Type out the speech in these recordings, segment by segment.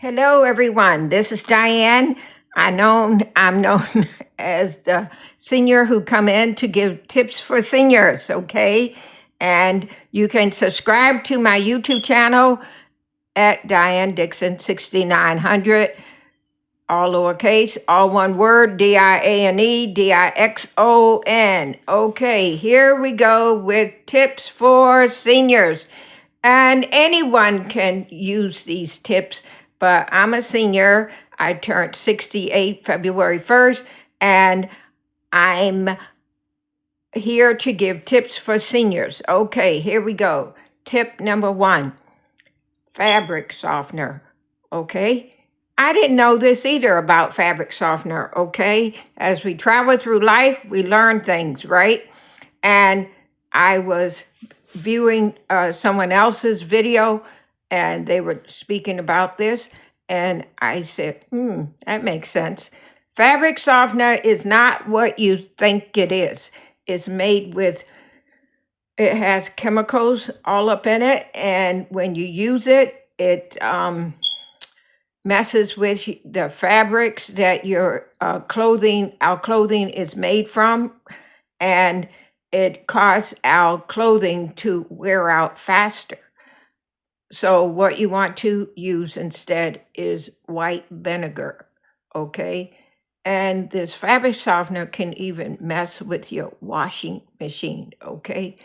Hello, everyone. This is Diane. I'm known as the senior who come in to give tips for seniors. Okay, and you can subscribe to my YouTube channel at Diane Dixon 6900. All lowercase, all one word, DIANE DIXON. Okay, here we go with tips for seniors. And anyone can use these tips, but I'm a senior. I turned 68 February 1st, and I'm here to give tips for seniors. Okay, here we go. Tip number one, fabric softener. Okay. I didn't know this either about fabric softener. Okay. As we travel through life, we learn things, right? And I was viewing someone else's video and they were speaking about this. And I said, that makes sense. Fabric softener is not what you think it is. It's made with, it has chemicals all up in it. And when you use it, it messes with the fabrics that your our clothing is made from. And it causes our clothing to wear out faster. So what you want to use instead is white vinegar, okay? And this fabric softener can even mess with your washing machine, okay?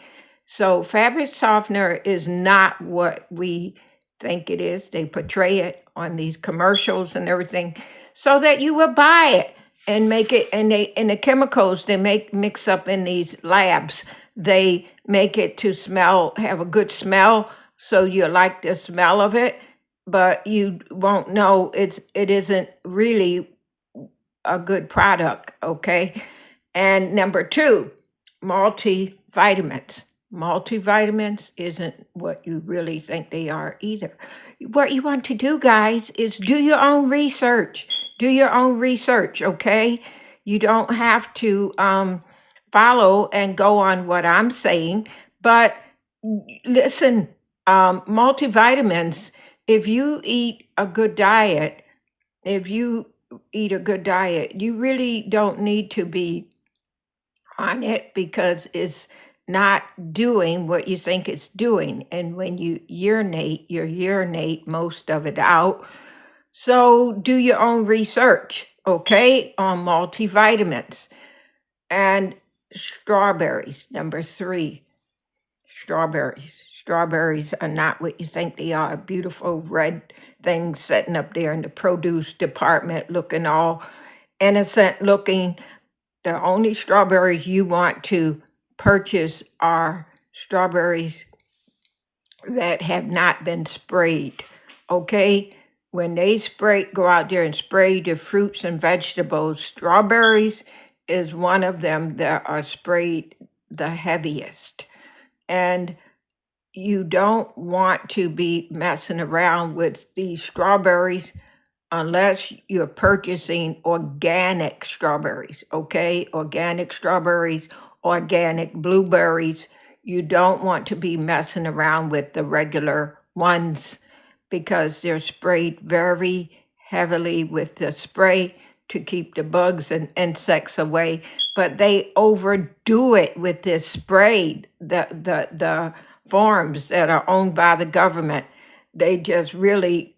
So fabric softener is not what we think it is. They portray it on these commercials and everything so that you will buy it and make it, and the chemicals they mix up in these labs, they make it to have a good smell, so you like the smell of it, but you won't know it isn't really a good product, okay? And number two, multivitamins. Multivitamins isn't what you really think they are either. What you want to do, guys, is do your own research. Do your own research, okay? You don't have to follow and go on what I'm saying, but listen, multivitamins, if you eat a good diet, if you eat a good diet, you really don't need to be on it because it's not doing what you think it's doing. And when you urinate most of it out. So do your own research, okay, on multivitamins. And strawberries, number three, strawberries. Strawberries are not what you think they are. Beautiful red things sitting up there in the produce department looking all innocent looking. The only strawberries you want to purchase are strawberries that have not been sprayed. Okay? When they go out there and spray the fruits and vegetables, strawberries is one of them that are sprayed the heaviest. And you don't want to be messing around with these strawberries unless you're purchasing organic strawberries, okay? Organic strawberries, organic blueberries. You don't want to be messing around with the regular ones because they're sprayed very heavily with the spray to keep the bugs and insects away. But they overdo it with this spray, the farms that are owned by the government, they just really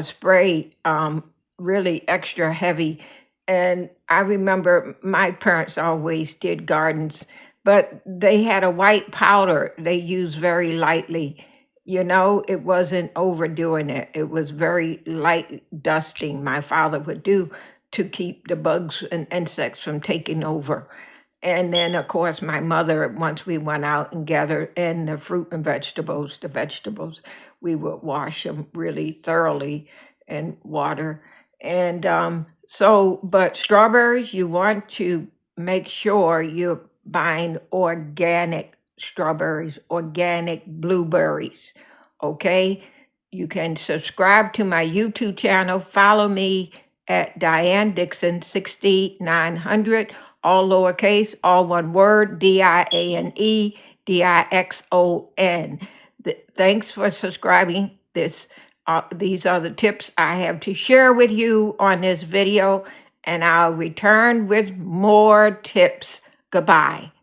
spray really extra heavy. And I remember my parents always did gardens, but they had a white powder they used very lightly. It wasn't overdoing it. It was very light dusting my father would do to keep the bugs and insects from taking over. And then, of course, my mother, once we went out and gathered in the fruit and vegetables, we would wash them really thoroughly in water. And but strawberries, you want to make sure you're buying organic strawberries, organic blueberries, okay? You can subscribe to my YouTube channel, follow me at Diane Dixon 6900, all lowercase, all one word, DIANE DIXON. Thanks for subscribing. This These are the tips I have to share with you on this video, and I'll return with more tips. Goodbye.